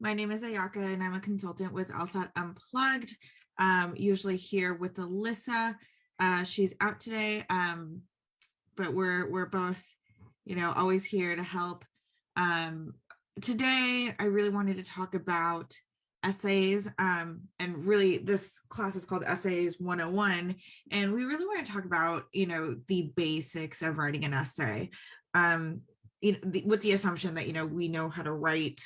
My name is Ayaka, and I'm a consultant with LSAT Unplugged, usually here with Alyssa. She's out today, but we're both, always here to help. Um, Today, I really wanted to talk about essays, and really this class is called Essays 101, and we really want to talk about, the basics of writing an essay. With the assumption that we know how to write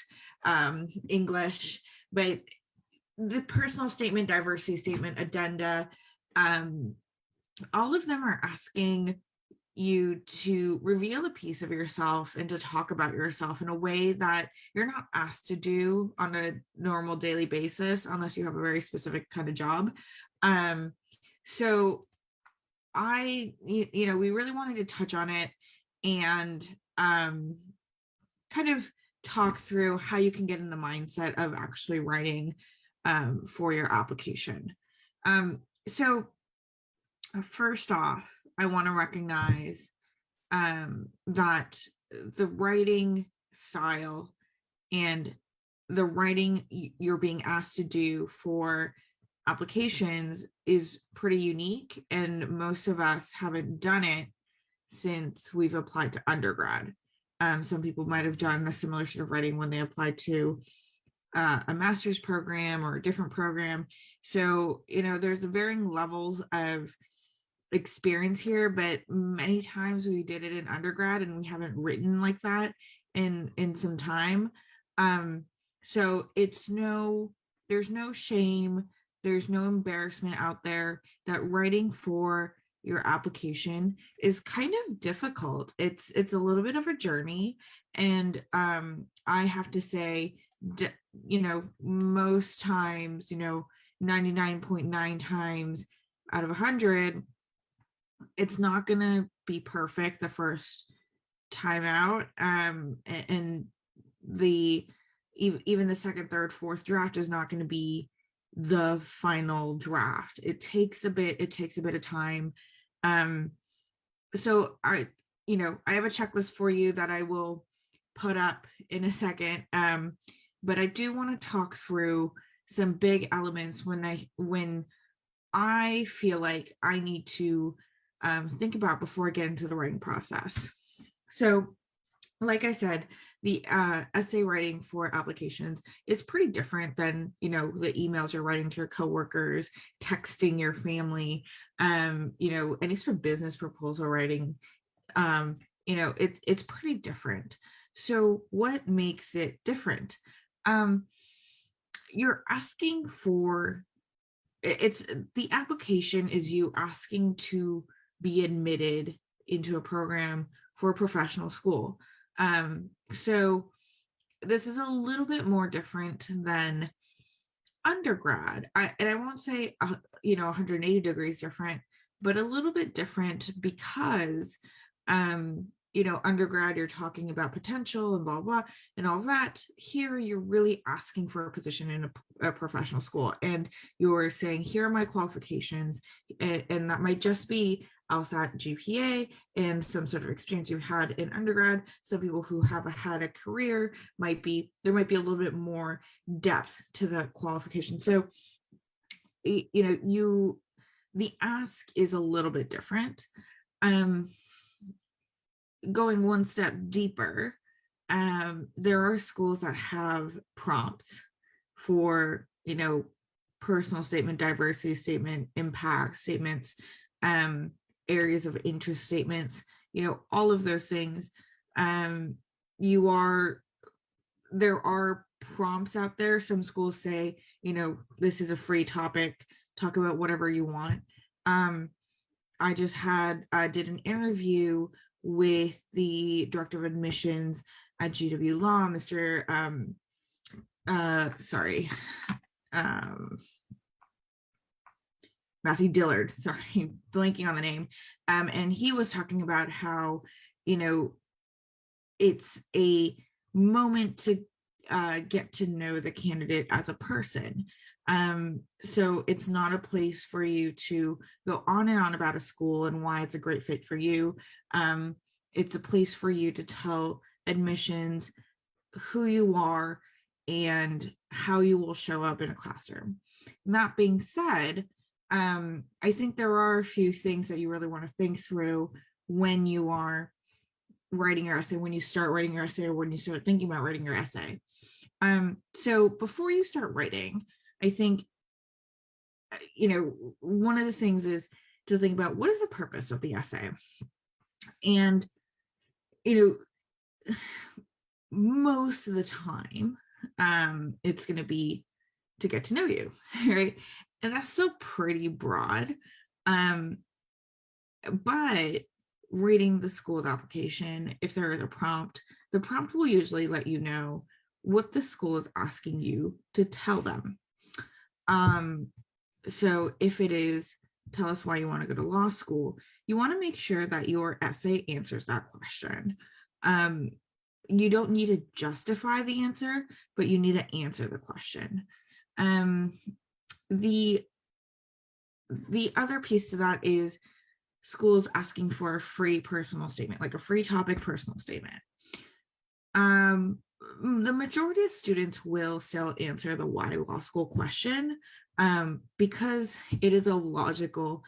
English, but the personal statement, diversity statement, addenda, all of them are asking you to reveal a piece of yourself and to talk about yourself in a way that you're not asked to do on a normal daily basis unless you have a very specific kind of job. So we really wanted to touch on it and kind of talk through how you can get in the mindset of actually writing for your application. So first off, I want to recognize that the writing style and the writing you're being asked to do for applications is pretty unique, and most of us haven't done it since we've applied to undergrad. Some people might have done a similar sort of writing when they applied to a master's program or a different program. So, there's varying levels of experience here, but many times we did it in undergrad and we haven't written like that in some time. So there's no shame, there's no embarrassment out there that writing for your application is kind of difficult. It's a little bit of a journey, and I have to say, most times, 99.9 times out of 100, it's not going to be perfect the first time out, and even the second, third, fourth draft is not going to be the final draft. It takes a bit of time. So I have a checklist for you that I will put up in a second, but I do want to talk through some big elements when I feel like I need to think about before I get into the writing process. So, like I said, the essay writing for applications is pretty different than, the emails you're writing to your coworkers, texting your family, any sort of business proposal writing. It's pretty different. So what makes it different? You're asking for, the application is you asking to be admitted into a program for a professional school. So this is a little bit more different than undergrad. I won't say 180 degrees different, but a little bit different because undergrad, you're talking about potential and blah blah and all that. Here you're really asking for a position in a professional school, and you're saying, here are my qualifications, and that might just be LSAT GPA and some sort of experience you had in undergrad. Some people who have had a career might be a little bit more depth to the qualification. So the ask is a little bit different. Going one step deeper, there are schools that have prompts for, personal statement, diversity statement, impact statements, areas of interest statements, all of those things. There are prompts out there. Some schools say, this is a free topic, talk about whatever you want. I just did an interview with the director of admissions at GW Law, Mr. Matthew Dillard, sorry, blanking on the name. And he was talking about how, it's a moment to get to know the candidate as a person. So it's not a place for you to go on and on about a school and why it's a great fit for you. It's a place for you to tell admissions who you are and how you will show up in a classroom. And that being said, I think there are a few things that you really want to think through when you are writing your essay, when you start writing your essay, or when you start thinking about writing your essay. So before you start writing, I think, one of the things is to think about what is the purpose of the essay. And, most of the time, it's going to be to get to know you, right? And that's still pretty broad. But reading the school's application, if there is a prompt, the prompt will usually let you know what the school is asking you to tell them. So if it is, tell us why you want to go to law school, you want to make sure that your essay answers that question. You don't need to justify the answer, but you need to answer the question. The other piece to that is schools asking for a free personal statement, like a free topic personal statement. The majority of students will still answer the why law school question, because it is a logical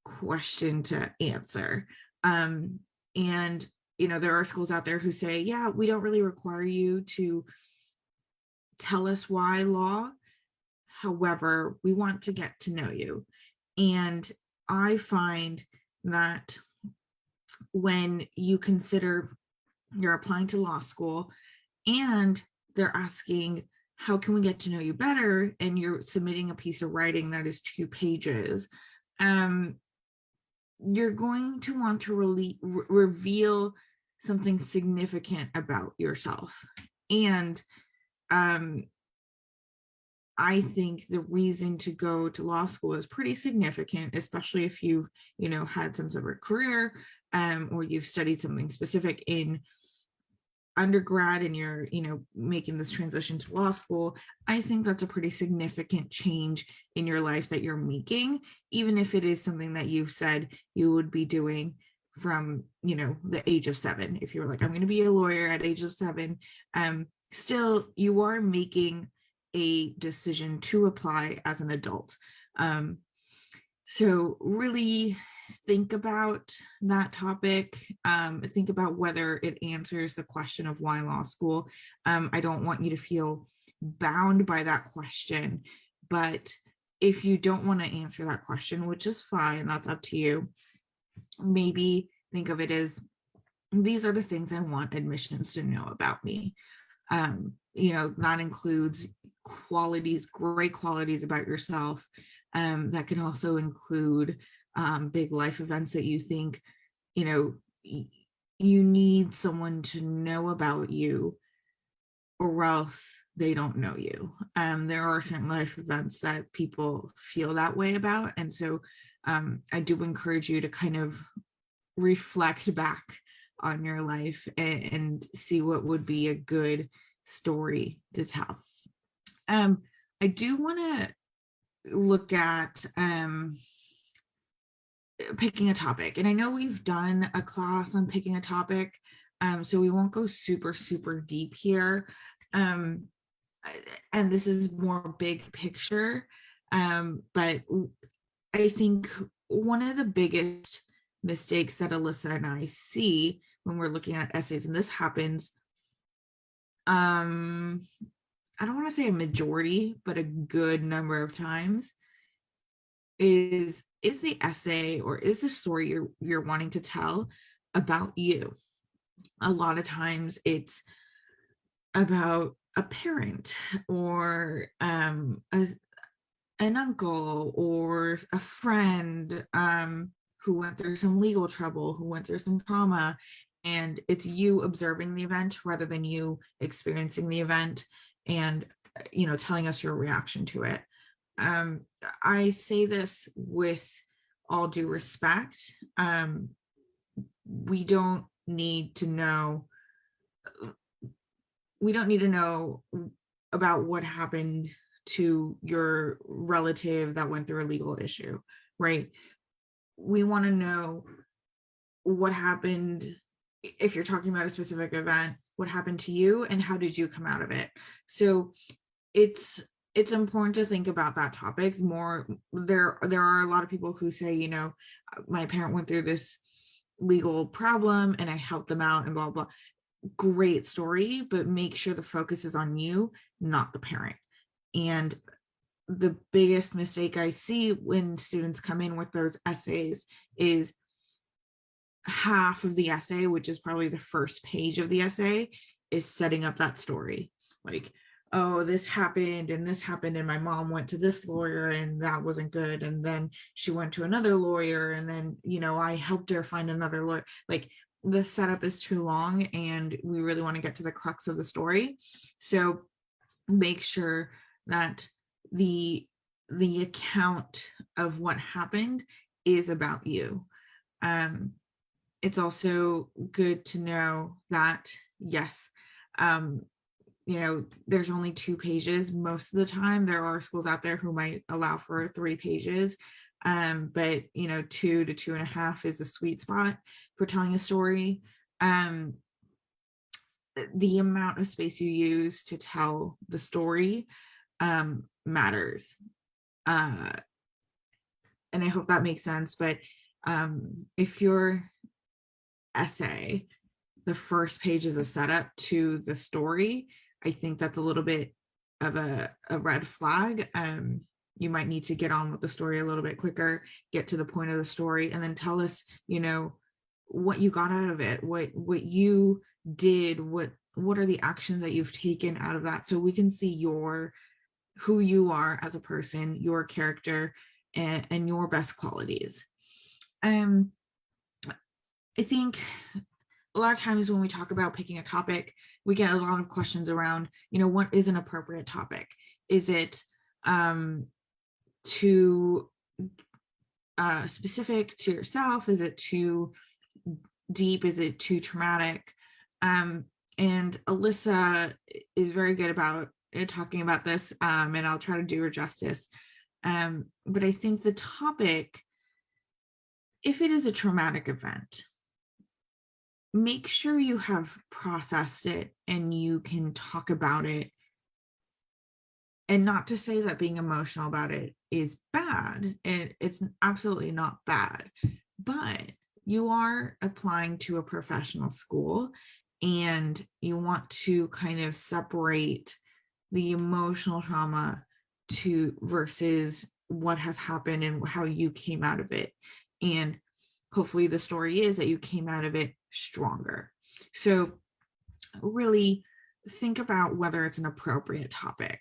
question to answer. And, there are schools out there who say, yeah, we don't really require you to tell us why law. However, we want to get to know you. And I find that when you consider you're applying to law school and they're asking, how can we get to know you better? And you're submitting a piece of writing that is 2 pages. You're going to want to reveal something significant about yourself. And I think the reason to go to law school is pretty significant, especially if you've, had some sort of career, or you've studied something specific in undergrad and you're, making this transition to law school. I think that's a pretty significant change in your life that you're making, even if it is something that you've said you would be doing from, the age of 7. If you were like, I'm going to be a lawyer at age of 7, still you are making a decision to apply as an adult. So really think about that topic. Think about whether it answers the question of why law school. I don't want you to feel bound by that question, but if you don't want to answer that question, which is fine, that's up to you, maybe think of it as, these are the things I want admissions to know about me. That includes great qualities about yourself. That can also include big life events that you think, you need someone to know about you, or else they don't know you. There are certain life events that people feel that way about. And so I do encourage you to kind of reflect back on your life and see what would be a good story to tell. I do want to look at picking a topic, and I know we've done a class on picking a topic, so we won't go super deep here, and this is more big picture, but I think one of the biggest mistakes that Alyssa and I see when we're looking at essays, and this happens, I don't want to say a majority, but a good number of times, is the essay or is the story you're wanting to tell about you. A lot of times it's about a parent or an uncle or a friend who went through some legal trouble, who went through some trauma, and it's you observing the event rather than you experiencing the event and telling us your reaction to it. I say this with all due respect. We don't need to know about what happened to your relative that went through a legal issue, right? We want to know what happened. If you're talking about a specific event, what happened to you and how did you come out of it. So it's important to think about that topic more. There are a lot of people who say, my parent went through this legal problem and I helped them out and blah blah. Great story, but make sure the focus is on you, not the parent. And the biggest mistake I see when students come in with those essays is half of the essay, which is probably the first page of the essay, is setting up that story. Like, oh, this happened and my mom went to this lawyer and that wasn't good. And then she went to another lawyer and then, I helped her find another lawyer. Like, the setup is too long and we really want to get to the crux of the story. So make sure that the account of what happened is about you. It's also good to know that, yes, there's only 2 pages most of the time. There are schools out there who might allow for 3 pages, but 2 to 2.5 is a sweet spot for telling a story. The amount of space you use to tell the story matters. And I hope that makes sense. But if your essay, the first page is a setup to the story, I think that's a little bit of a red flag. You might need to get on with the story a little bit quicker, get to the point of the story, and then tell us, what you got out of it, what you did, what are the actions that you've taken out of that, so we can see who you are as a person, your character, and your best qualities. I think a lot of times when we talk about picking a topic, we get a lot of questions around, what is an appropriate topic? Is it too specific to yourself? Is it too deep? Is it too traumatic? And Alyssa is very good about talking about this, and I'll try to do her justice. But I think the topic, if it is a traumatic event, make sure you have processed it and you can talk about it. And not to say that being emotional about it is bad. It's absolutely not bad. But you are applying to a professional school and you want to kind of separate the emotional trauma versus what has happened and how you came out of it. And hopefully the story is that you came out of it stronger. So really think about whether it's an appropriate topic.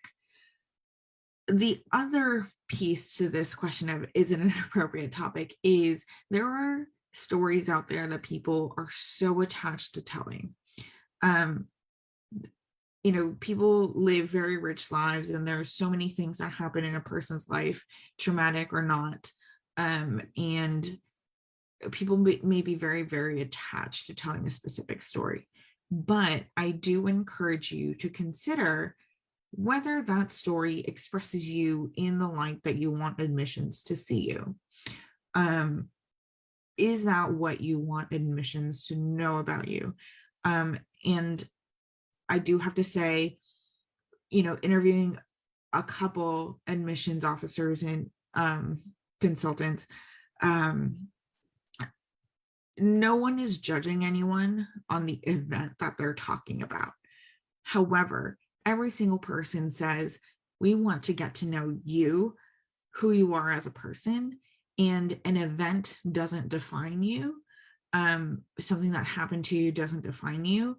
The other piece to this question of is it an appropriate topic is there are stories out there that people are so attached to telling. People live very rich lives and there's so many things that happen in a person's life, traumatic or not. And people may be very, very attached to telling a specific story. But I do encourage you to consider whether that story expresses you in the light that you want admissions to see you. Is that what you want admissions to know about you? And I do have to say, interviewing a couple admissions officers and consultants, no one is judging anyone on the event that they're talking about. However, every single person says, we want to get to know you, who you are as a person, and an event doesn't define you. Something that happened to you doesn't define you.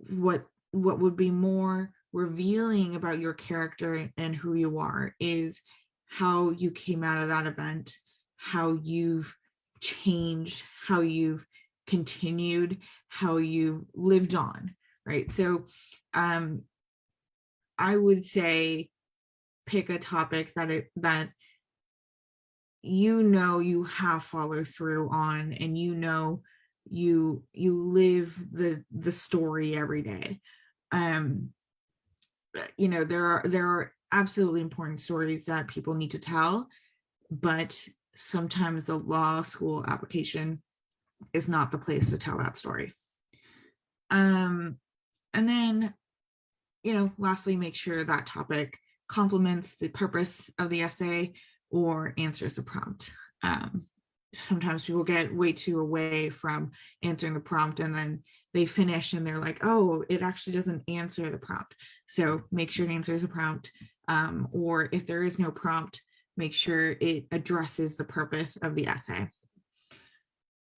What would be more revealing about your character and who you are is how you came out of that event, how you've changed, how you've continued, how you've lived on, right? So I would say pick a topic that you have follow through on, and you live the story every day. There are absolutely important stories that people need to tell, but sometimes the law school application is not the place to tell that story. And then, lastly, make sure that topic complements the purpose of the essay or answers the prompt. Sometimes people get way too away from answering the prompt, and then they finish and they're like, oh, it actually doesn't answer the prompt. So make sure it answers the prompt. Or if there is no prompt, make sure it addresses the purpose of the essay.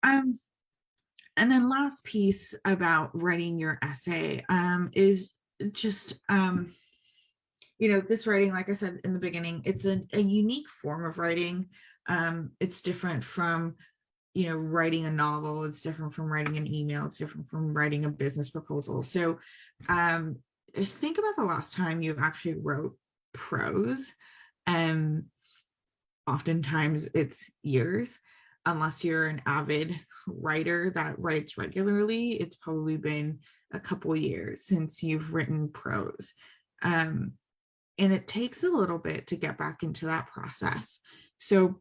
And then last piece about writing your essay is just, this writing, like I said in the beginning, it's a unique form of writing. It's different from, writing a novel. It's different from writing an email. It's different from writing a business proposal. So think about the last time you actually wrote prose. And oftentimes it's years. Unless you're an avid writer that writes regularly, it's probably been a couple years since you've written prose. And it takes a little bit to get back into that process. So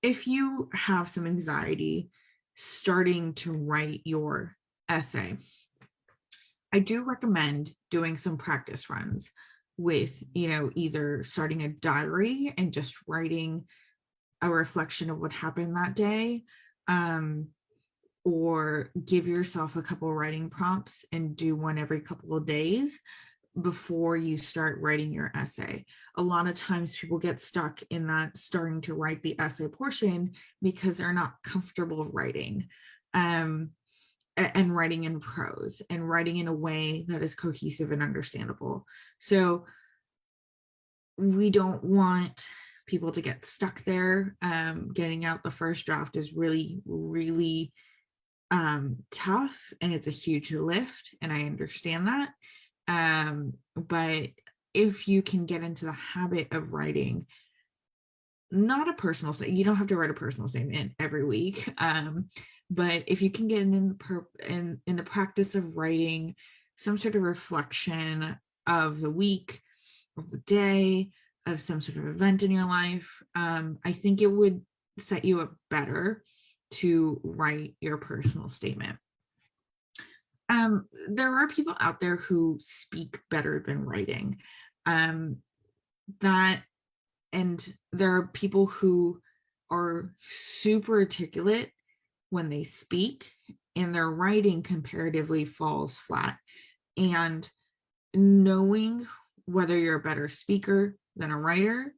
if you have some anxiety starting to write your essay, I do recommend doing some practice runs with, either starting a diary and just writing a reflection of what happened that day, or give yourself a couple writing prompts and do one every couple of days before you start writing your essay. A lot of times people get stuck in that starting to write the essay portion because they're not comfortable writing, and writing in prose and writing in a way that is cohesive and understandable. So we don't want people to get stuck there. Getting out the first draft is really, really tough, and it's a huge lift, and I understand that. But if you can get into the habit of writing, not a personal statement, you don't have to write a personal statement every week, but if you can get in the practice of writing some sort of reflection of the week, of the day, of some sort of event in your life, I think it would set you up better to write your personal statement. There are people out there who speak better than writing. That and there are people who are super articulate when they speak, and their writing comparatively falls flat. And knowing whether you're a better speaker than a writer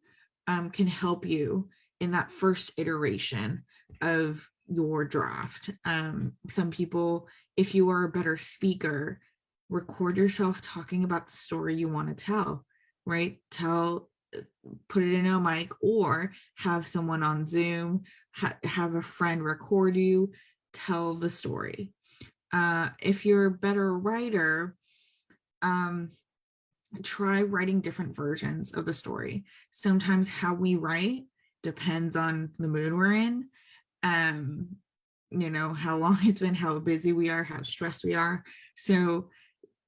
can help you in that first iteration of your draft. Some people, if you are a better speaker, record yourself talking about the story you want to tell, right? Put it in a mic, or have someone on Zoom, have a friend record you, tell the story. If you're a better writer, try writing different versions of the story. Sometimes how we write depends on the mood we're in, how long it's been, how busy we are, how stressed we are. So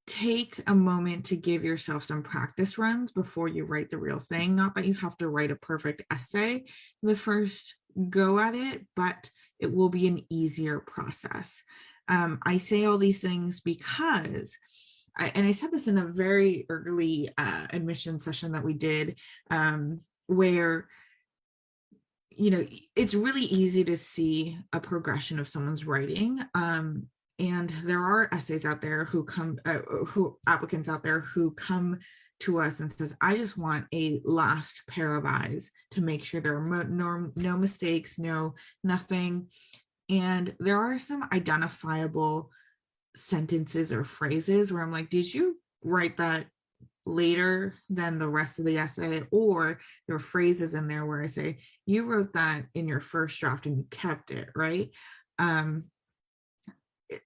take a moment to give yourself some practice runs before you write the real thing. Not that you have to write a perfect essay the first go at it, but it will be an easier process. I say all these things because I said this in a very early admission session that we did, where it's really easy to see a progression of someone's writing, and there are essays out there applicants out there who come to us and says, I just want a last pair of eyes to make sure there are no mistakes, nothing. And there are some identifiable sentences or phrases where I'm like, did you write that later than the rest of the essay? Or there are phrases in there where I say, you wrote that in your first draft and you kept it, right?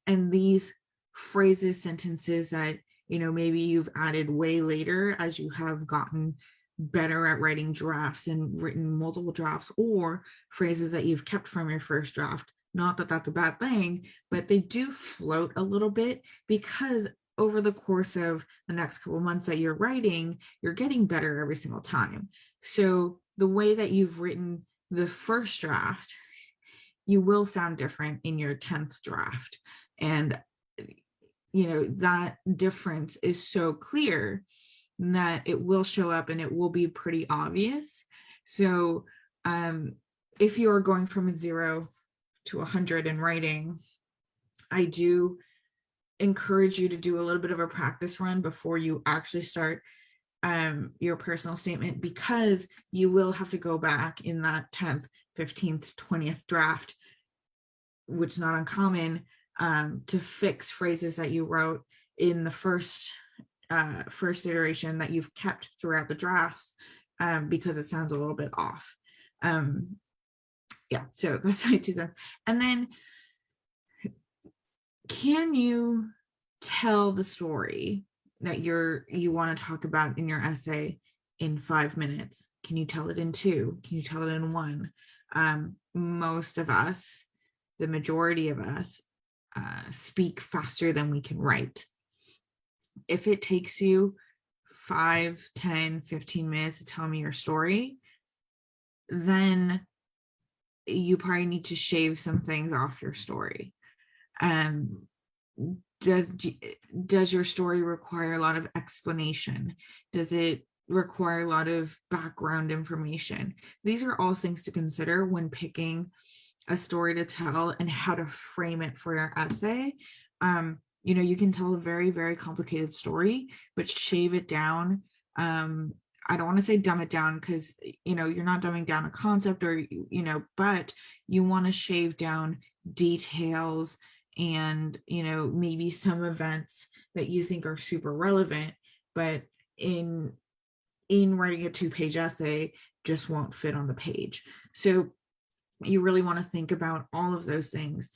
And these phrases, sentences that, maybe you've added way later as you have gotten better at writing drafts and written multiple drafts, or phrases that you've kept from your first draft. Not that that's a bad thing, but they do float a little bit, because over the course of the next couple of months that you're writing, you're getting better every single time. So the way that you've written the first draft, you will sound different in your 10th draft. And that difference is so clear that it will show up and it will be pretty obvious. So if you're going from a 0 to 100 in writing, I do encourage you to do a little bit of a practice run before you actually start your personal statement, because you will have to go back in that 10th, 15th, 20th draft, which is not uncommon, to fix phrases that you wrote in the first iteration that you've kept throughout the drafts, because it sounds a little bit off. Yeah, so that's my 2 cents. And then, can you tell the story that you want to talk about in your essay in 5 minutes? Can you tell it in 2? Can you tell it in 1? Most of us, the majority of us, speak faster than we can write. If it takes you 5, 10, 15 minutes to tell me your story, then you probably need to shave some things off your story. Does your story require a lot of explanation? Does it require a lot of background information? These are all things to consider when picking a story to tell and how to frame it for your essay. You can tell a very, very complicated story, but shave it down. I don't want to say dumb it down, because you're not dumbing down a concept, or but you want to shave down details and maybe some events that you think are super relevant, but in writing a 2-page essay just won't fit on the page. So you really want to think about all of those things.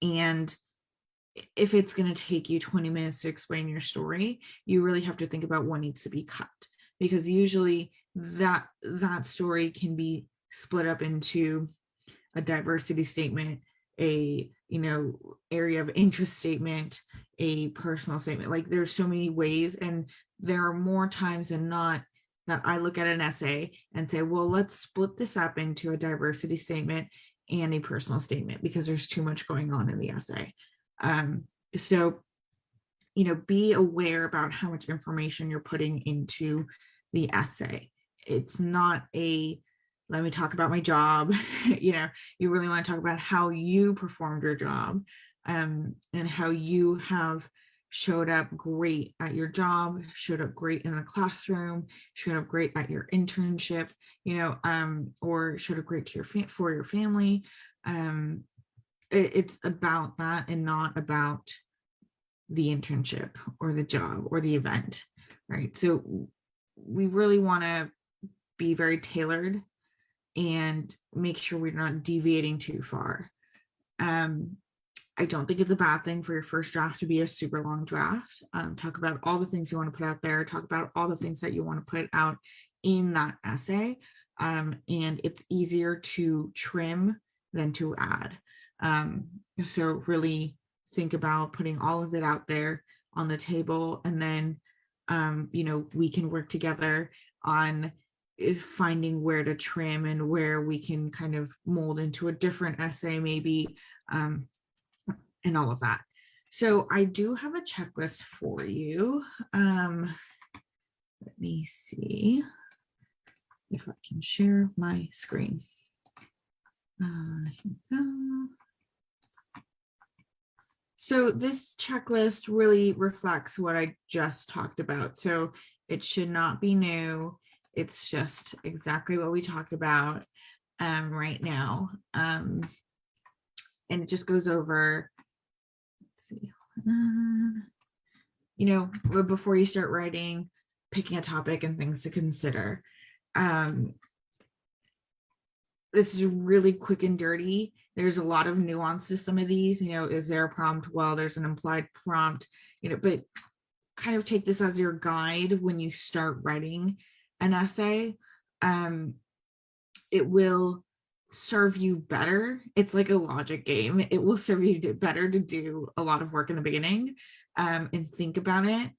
And if it's going to take you 20 minutes to explain your story, you really have to think about what needs to be cut, because usually that story can be split up into a diversity statement, a area of interest statement, a personal statement. Like, there's so many ways, and there are more times than not that I look at an essay and say, well, let's split this up into a diversity statement and a personal statement, because there's too much going on in the essay. So be aware about how much information you're putting into the essay. It's not a let me talk about my job. You really want to talk about how you performed your job, and how you have showed up great at your job, showed up great in the classroom, showed up great at your internship, or showed up great to for your family. It's about that, and not about the internship or the job or the event, right? So we really want to be very tailored and make sure we're not deviating too far. I don't think it's a bad thing for your first draft to be a super long draft. Talk about all the things you want to put out there. Talk about all the things that you want to put out in that essay. And it's easier to trim than to add. So really think about putting all of it out there on the table, and then we can work together on finding where to trim and where we can kind of mold into a different essay maybe, and all of that. So I do have a checklist for you. Let me see if I can share my screen. Here we go. So this checklist really reflects what I just talked about. So it should not be new. It's just exactly what we talked about right now. And it just goes over, let's see, before you start writing, picking a topic and things to consider. This is really quick and dirty. There's a lot of nuance to some of these. Is there a prompt? Well, there's an implied prompt, but kind of take this as your guide when you start writing an essay. It will serve you better. It's like a logic game. It will serve you better to do a lot of work in the beginning, and think about it,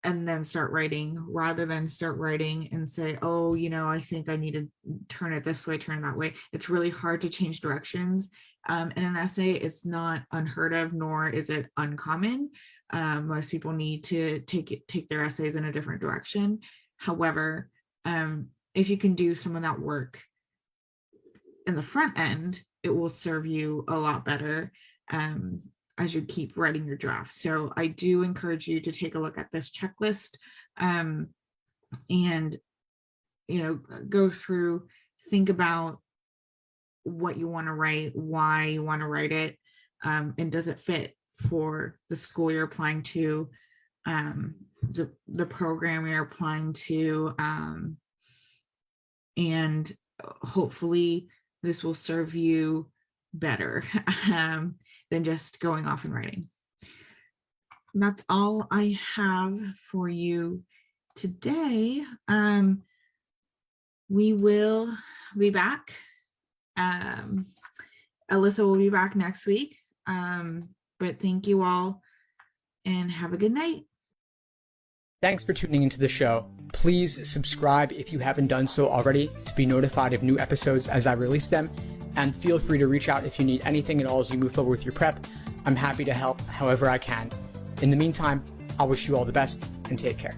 and then start writing, rather than start writing and say, oh, I think I need to turn it this way, turn it that way. It's really hard to change directions In an essay, it's not unheard of, nor is it uncommon. Most people need to take their essays in a different direction. However, if you can do some of that work in the front end, it will serve you a lot better as you keep writing your draft. So I do encourage you to take a look at this checklist and, go through, think about what you want to write, why you want to write it, and does it fit for the school you're applying to, the program you're applying to, and hopefully this will serve you better than just going off and writing. And that's all I have for you today. We will be back. Alyssa will be back next week. But thank you all and have a good night. Thanks for tuning into the show. Please subscribe if you haven't done so already to be notified of new episodes as I release them. And feel free to reach out if you need anything at all as you move forward with your prep. I'm happy to help however I can. In the meantime, I wish you all the best and take care.